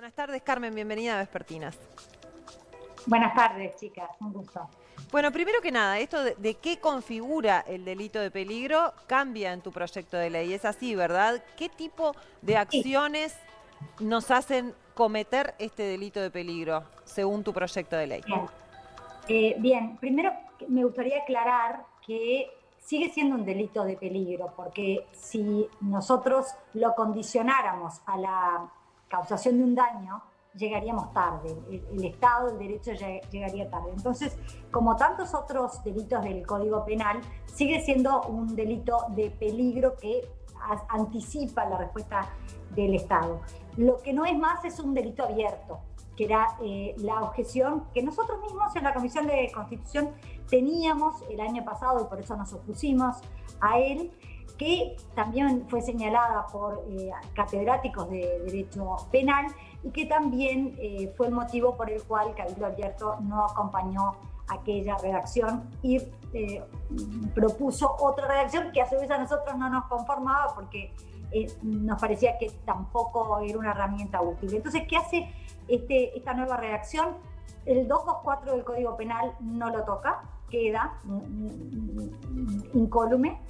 Buenas tardes, Carmen, bienvenida a Vespertinas. Buenas tardes, chicas, un gusto. Bueno, primero que nada, esto de qué configura el delito de peligro cambia en tu proyecto de ley. Es así, ¿verdad? ¿Qué tipo de Sí, acciones nos hacen cometer este delito de peligro según tu proyecto de ley? bien. Bien, primero me gustaría aclarar que sigue siendo un delito de peligro, porque si nosotros lo condicionáramos a la causación de un daño, llegaríamos tarde. El Estado, el derecho llegaría tarde. Entonces, como tantos otros delitos del Código Penal, sigue siendo un delito de peligro que anticipa la respuesta del Estado. Lo que no es más es un delito abierto, que era la objeción que nosotros mismos en la Comisión de Constitución teníamos el año pasado y por eso nos opusimos a él, que también fue señalada por catedráticos de Derecho Penal y que también fue el motivo por el cual Cabildo Abierto no acompañó aquella redacción y propuso otra redacción que a su vez a nosotros no nos conformaba porque nos parecía que tampoco era una herramienta útil. Entonces, ¿qué hace esta nueva redacción? El 224 del Código Penal no lo toca, queda incólume,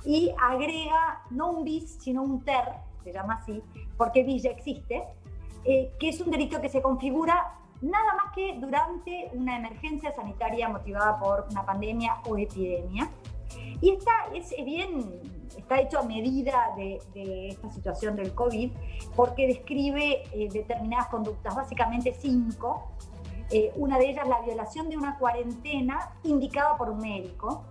y agrega no un bis, sino un ter, se llama así, porque bis ya existe, que es un delito que se configura nada más que durante una emergencia sanitaria motivada por una pandemia o epidemia. Y está hecho a medida de esta situación del COVID, porque describe determinadas conductas, básicamente 5. Una de ellas, la violación de una cuarentena indicada por un médico,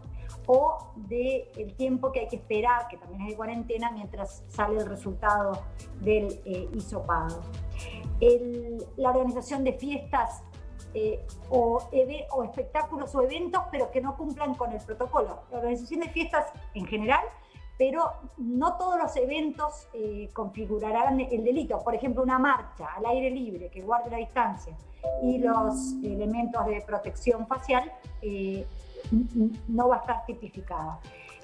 o del tiempo que hay que esperar, que también es de cuarentena, mientras sale el resultado del hisopado. La organización de fiestas o espectáculos o eventos, pero que no cumplan con el protocolo. La organización de fiestas en general, pero no todos los eventos configurarán el delito. Por ejemplo, una marcha al aire libre que guarde la distancia y los elementos de protección facial no va a estar tipificada.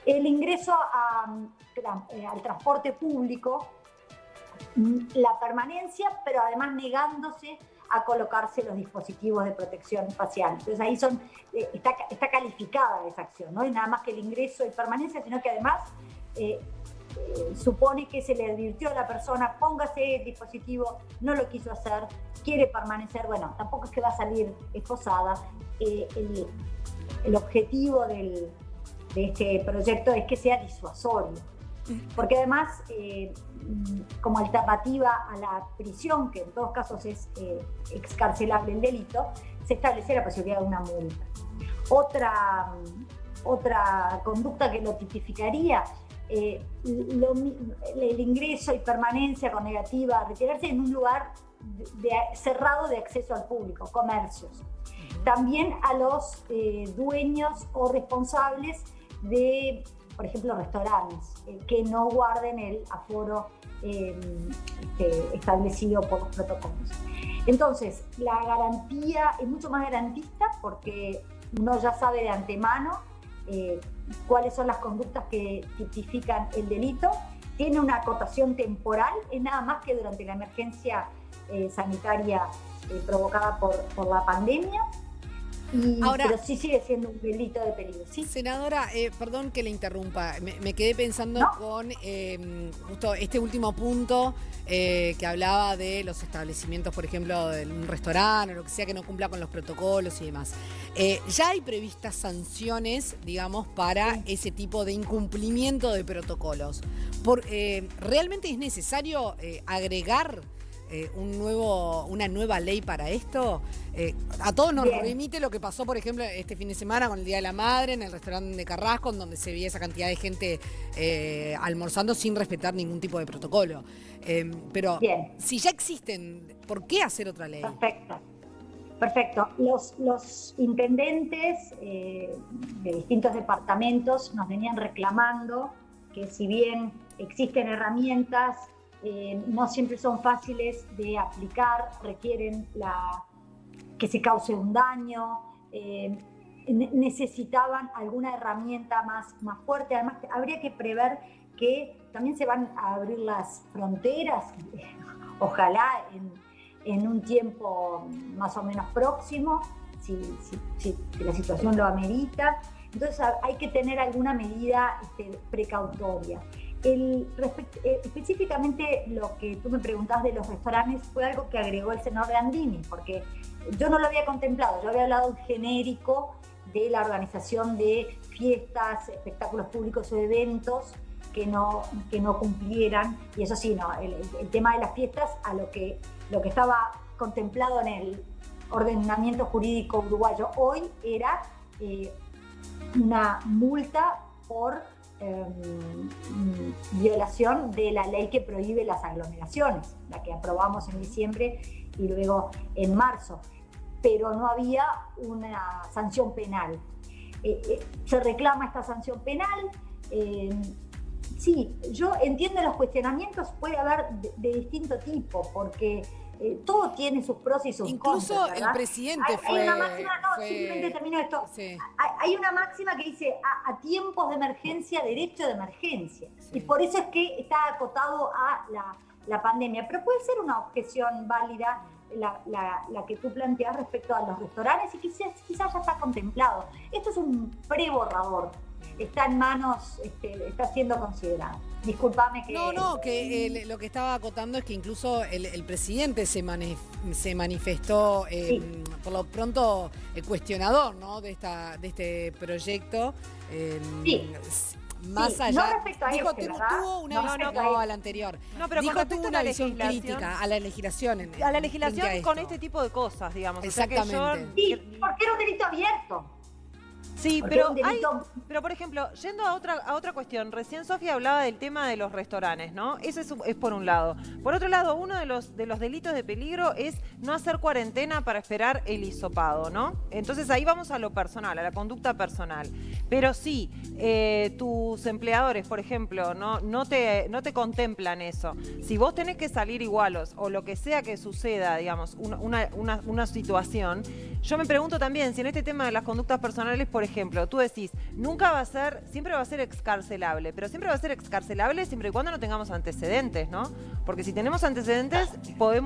El ingreso al transporte público, la permanencia, pero además negándose a colocarse los dispositivos de protección facial. Entonces ahí está calificada esa acción, no es nada más que el ingreso y permanencia, sino que además supone que se le advirtió a la persona, póngase el dispositivo, no lo quiso hacer, quiere permanecer, bueno, tampoco es que va a salir esposada. El objetivo de este proyecto es que sea disuasorio, porque además, como alternativa a la prisión, que en todos casos es excarcelable el delito, se establece la posibilidad de una multa. Otra conducta que lo tipificaría, el ingreso y permanencia con negativa a retirarse en un lugar cerrado de acceso al público, comercios. También a los dueños o responsables de, por ejemplo, restaurantes, que no guarden el aforo establecido por los protocolos. Entonces, la garantía es mucho más garantista porque uno ya sabe de antemano cuáles son las conductas que tipifican el delito. Tiene una acotación temporal, es nada más que durante la emergencia sanitaria provocada por la pandemia. Ahora, pero sí sigue siendo un delito de peligro. ¿Sí? senadora, perdón que le interrumpa, me quedé pensando ¿No? con justo este último punto que hablaba de los establecimientos, por ejemplo, de un restaurante o lo que sea que no cumpla con los protocolos y demás. Ya hay previstas sanciones, digamos, para ese tipo de incumplimiento de protocolos. ¿Realmente es necesario agregar una nueva ley para esto? A todos nos remite lo que pasó, por ejemplo, este fin de semana con el Día de la Madre en el restaurante de Carrasco, en donde se veía esa cantidad de gente almorzando sin respetar ningún tipo de protocolo. Pero Bien, si ya existen, ¿por qué hacer otra ley? perfecto. Perfecto. Los intendentes de distintos departamentos nos venían reclamando que si bien existen herramientas, no siempre son fáciles de aplicar, requieren que se cause un daño, necesitaban alguna herramienta más fuerte. Además, habría que prever que también se van a abrir las fronteras, ojalá en un tiempo más o menos próximo, si la situación lo amerita. Entonces hay que tener alguna medida precautoria. Específicamente lo que tú me preguntabas de los restaurantes fue algo que agregó el senador Landini, porque yo no lo había contemplado, yo había hablado en genérico de la organización de fiestas, espectáculos públicos o eventos que no cumplieran, y eso sí, no, el tema de las fiestas a lo que estaba contemplado en el ordenamiento jurídico uruguayo hoy era una multa por violación de la ley que prohíbe las aglomeraciones, la que aprobamos en diciembre y luego en marzo, pero no había una sanción penal. Se reclama esta sanción penal. Sí, yo entiendo los cuestionamientos, puede haber de distinto tipo, porque todo tiene sus pros y sus incluso contras. Incluso el presidente hay una máxima, simplemente termino esto. Sí. Hay una máxima que dice a tiempos de emergencia, derecho de emergencia. Sí. Y por eso es que está acotado a la pandemia. Pero puede ser una objeción válida la que tú planteas respecto a los restaurantes y quizás ya está contemplado. Esto es un pre-borrador. Está en manos, está siendo considerado. Discúlpame que... No, que lo que estaba acotando es que incluso el presidente se manifestó, sí, por lo pronto, cuestionador, ¿no?, de este proyecto. Sí. Más sí, allá, no respecto a dijo, tuvo una visión al anterior. No, pero dijo, tuvo una visión legislación, crítica a la legislación. A la legislación con este tipo de cosas, digamos. Exactamente. O sea sí, porque era un delito abierto. Sí, pero por ejemplo, yendo a otra cuestión, recién Sofía hablaba del tema de los restaurantes, ¿no? Eso es por un lado. Por otro lado, uno de los delitos de peligro es no hacer cuarentena para esperar el hisopado, ¿no? Entonces ahí vamos a lo personal, a la conducta personal. Pero sí, tus empleadores, por ejemplo, no te contemplan eso. Si vos tenés que salir igualos o lo que sea que suceda, digamos, una situación, yo me pregunto también si en este tema de las conductas personales, por ejemplo, tú decís, siempre va a ser excarcelable, pero siempre va a ser excarcelable siempre y cuando no tengamos antecedentes, ¿no? Porque si tenemos antecedentes, puede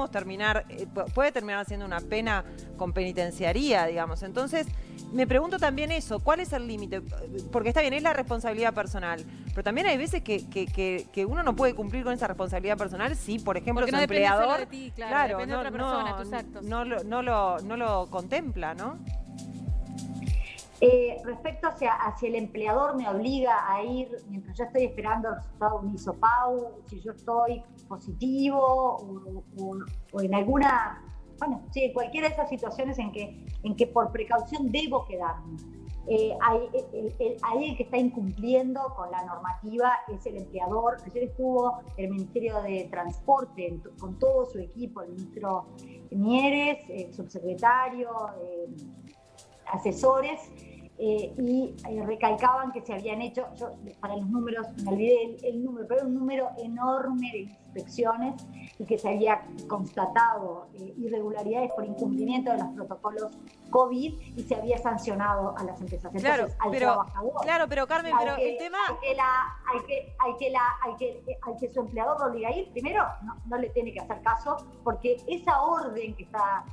terminar siendo una pena con penitenciaría, digamos. Entonces, me pregunto también eso, ¿cuál es el límite? Porque está bien, es la responsabilidad personal, pero también hay veces que uno no puede cumplir con esa responsabilidad personal si, por ejemplo, su empleador de ti, claro, depende de otra persona, tus actos. No lo contempla, ¿no? Respecto hacia el empleador, me obliga a ir, mientras yo estoy esperando el resultado de un hisopado, si yo estoy positivo o en alguna, sí, cualquiera de esas situaciones en que por precaución debo quedarme. Ahí el que está incumpliendo con la normativa es el empleador. Ayer estuvo el Ministerio de Transporte con todo su equipo, el ministro Mieres, el subsecretario, asesores, y recalcaban que se habían hecho, yo para los números, me olvidé el número, pero era un número enorme de inspecciones y que se había constatado irregularidades por incumplimiento de los protocolos COVID y se había sancionado a las empresas. Entonces, al trabajador. Claro, pero Carmen, el tema... Al que su empleador lo obliga a ir, primero no le tiene que hacer caso porque esa orden que está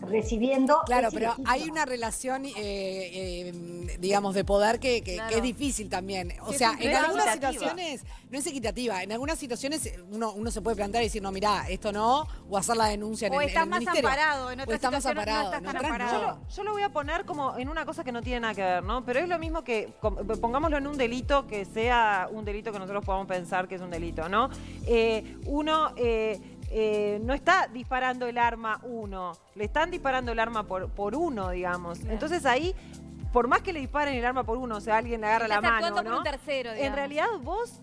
recibiendo... Claro, pero hay una relación, digamos, de poder que es difícil también. O sea, en algunas situaciones no es equitativa. En algunas situaciones uno se puede plantear y decir, no, mirá, esto no, o hacer la denuncia en el ministerio. Amparado, en otras situaciones amparado, no estás tan amparado. Yo lo voy a poner como en una cosa que no tiene nada que ver, ¿no? Pero es lo mismo que, pongámoslo en un delito que sea un delito que nosotros podamos pensar que es un delito, ¿no? Uno... no está disparando el arma uno, le están disparando el arma por uno, digamos. Claro. Entonces ahí, por más que le disparen el arma por uno, o sea, alguien le agarra la mano, ¿no? Por un tercero, digamos. En realidad vos,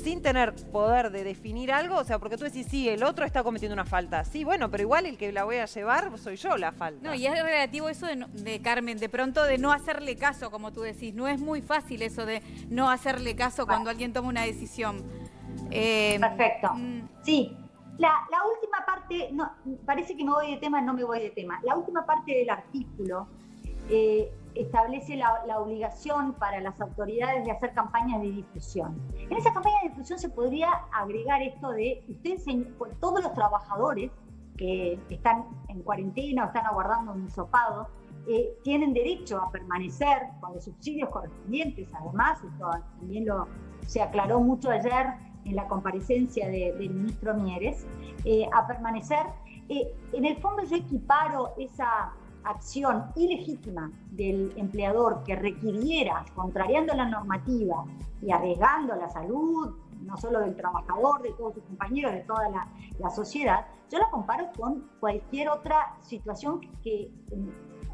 sin tener poder de definir algo, o sea, porque tú decís, sí, el otro está cometiendo una falta. Sí, bueno, pero igual el que la voy a llevar soy yo la falta. No, y es relativo eso de Carmen, de pronto de no hacerle caso, como tú decís. No es muy fácil eso de no hacerle caso cuando alguien toma una decisión. Perfecto. Sí, la última parte, no, parece que me voy de tema, no me voy de tema. La última parte del artículo establece la obligación para las autoridades de hacer campañas de difusión. En esa campaña de difusión se podría agregar esto de, todos los trabajadores que están en cuarentena o están aguardando un hisopado, tienen derecho a permanecer con los subsidios correspondientes. Además, esto también se aclaró mucho ayer en la comparecencia del ministro Mieres, a permanecer. En el fondo yo equiparo esa acción ilegítima del empleador que requiriera, contrariando la normativa y arriesgando la salud, no solo del trabajador, de todos sus compañeros, de toda la sociedad, yo la comparo con cualquier otra situación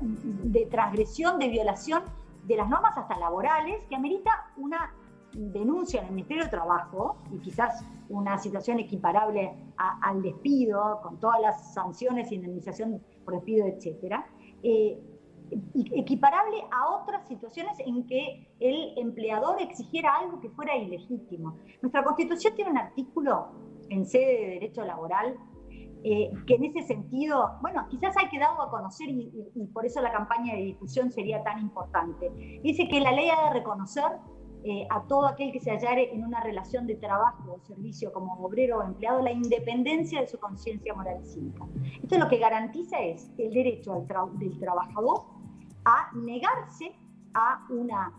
de transgresión, de violación de las normas hasta laborales, que amerita una denuncia en el Ministerio de Trabajo y quizás una situación equiparable al despido, con todas las sanciones, indemnización por despido, etcétera, equiparable a otras situaciones en que el empleador exigiera algo que fuera ilegítimo. Nuestra Constitución tiene un artículo en sede de derecho laboral que en ese sentido, bueno, quizás hay que darlo a conocer y por eso la campaña de difusión sería tan importante. Dice que la ley ha de reconocer a todo aquel que se hallare en una relación de trabajo o servicio como obrero o empleado la independencia de su conciencia moral y cívica. Esto lo que garantiza es el derecho del trabajador a negarse a una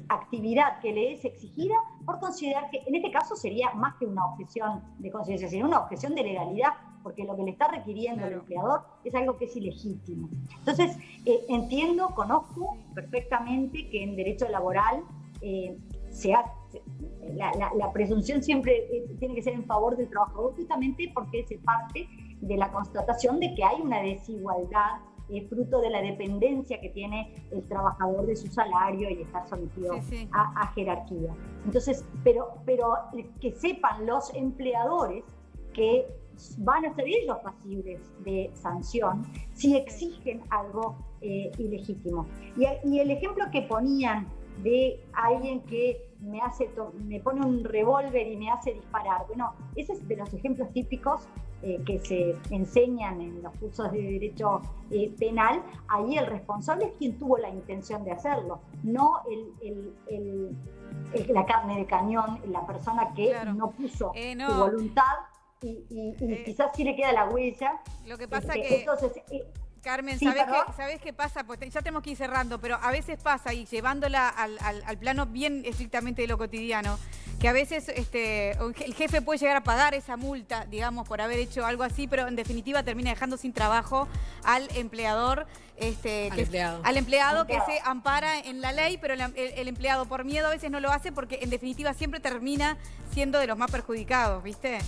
actividad que le es exigida por considerar que en este caso sería más que una objeción de conciencia, sino una objeción de legalidad, porque lo que le está requiriendo el empleador es algo que es ilegítimo. Entonces, conozco perfectamente que en derecho laboral la presunción siempre tiene que ser en favor del trabajador, justamente porque se parte de la constatación de que hay una desigualdad fruto de la dependencia que tiene el trabajador de su salario y estar sometido a jerarquía. Entonces, pero que sepan los empleadores que van a ser ellos pasibles de sanción si exigen algo ilegítimo. Y el ejemplo que ponían de alguien que me pone un revólver y me hace disparar, bueno, ese es de los ejemplos típicos que se enseñan en los cursos de derecho penal. Ahí el responsable es quien tuvo la intención de hacerlo, no la carne de cañón, la persona que no puso su voluntad y quizás sí le queda la huella. Lo que pasa que... Entonces, Carmen, sí, ¿sabés qué pasa? Pues ya tenemos que ir cerrando, pero a veces pasa, y llevándola al plano bien estrictamente de lo cotidiano, que a veces el jefe puede llegar a pagar esa multa, digamos, por haber hecho algo así, pero en definitiva termina dejando sin trabajo al empleador, al empleado que se ampara en la ley, pero el empleado por miedo a veces no lo hace porque en definitiva siempre termina siendo de los más perjudicados, ¿viste?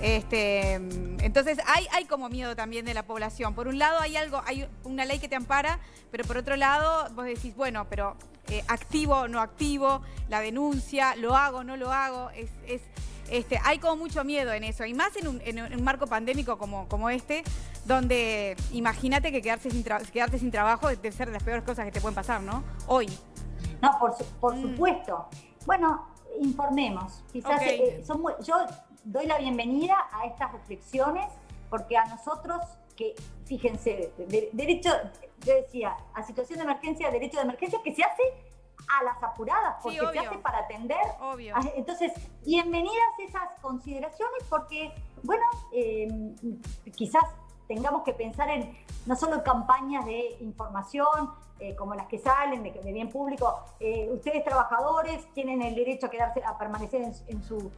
Entonces hay como miedo también de la población. Por un lado hay una ley que te ampara, pero por otro lado vos decís, bueno, pero activo o no activo, la denuncia, lo hago, no lo hago, hay como mucho miedo en eso, y más en un marco pandémico como este, donde imagínate que quedarte sin trabajo debe ser de las peores cosas que te pueden pasar, ¿no? Hoy. No, por supuesto. Bueno, informemos. Quizás yo doy la bienvenida a estas reflexiones, porque a nosotros, que fíjense, derecho, yo decía, a situación de emergencia, derecho de emergencia, que se hace a las apuradas, porque se hace para atender. Obvio. Entonces, bienvenidas esas consideraciones, porque, bueno, quizás tengamos que pensar en no solo campañas de información, como las que salen de bien público. Ustedes trabajadores tienen el derecho a quedarse, a permanecer en su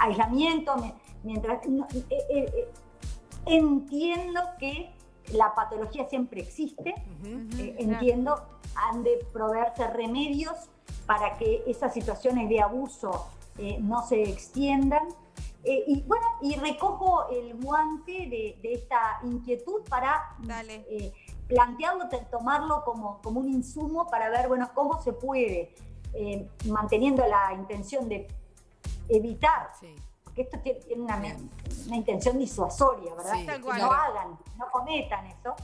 aislamiento mientras entiendo que la patología siempre existe. Entiendo, han de proveerse remedios para que esas situaciones de abuso no se extiendan. Y bueno, y recojo el guante de esta inquietud para plantearlo, tomarlo como un insumo para ver, bueno, cómo se puede, manteniendo la intención de evitar, porque esto tiene una intención disuasoria, ¿verdad? Sí, que no hagan, no cometan eso,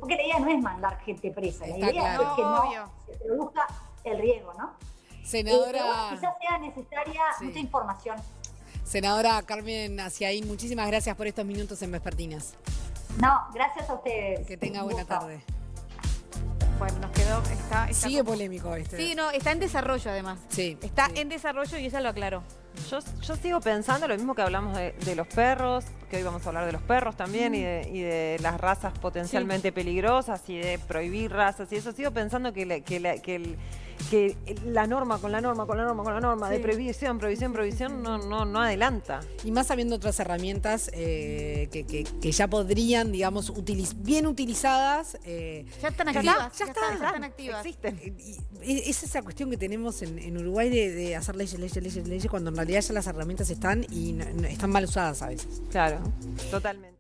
porque la idea no es mandar gente presa, la idea es que no se produzca el riesgo, ¿no? Senadora... Pero bueno, quizás sea necesaria mucha información. Senadora Carmen Aciaín, muchísimas gracias por estos minutos en Vespertinas. No, gracias a ustedes. Que tenga buena tarde. Bueno, nos quedó, Sigue polémico este. Sí, no, está en desarrollo además. Sí. Está sí. en desarrollo y ella lo aclaró. Yo sigo pensando lo mismo que hablamos de los perros, que hoy vamos a hablar de los perros también y de las razas potencialmente peligrosas y de prohibir razas y eso. Sigo pensando que la norma con la norma de prohibición no adelanta. Y más habiendo otras herramientas que ya podrían, digamos, bien utilizadas. Ya están activas. Ya están activas. Existen. Es esa cuestión que tenemos en Uruguay de hacer leyes, cuando en realidad ya las herramientas están y están mal usadas a veces. Claro, totalmente.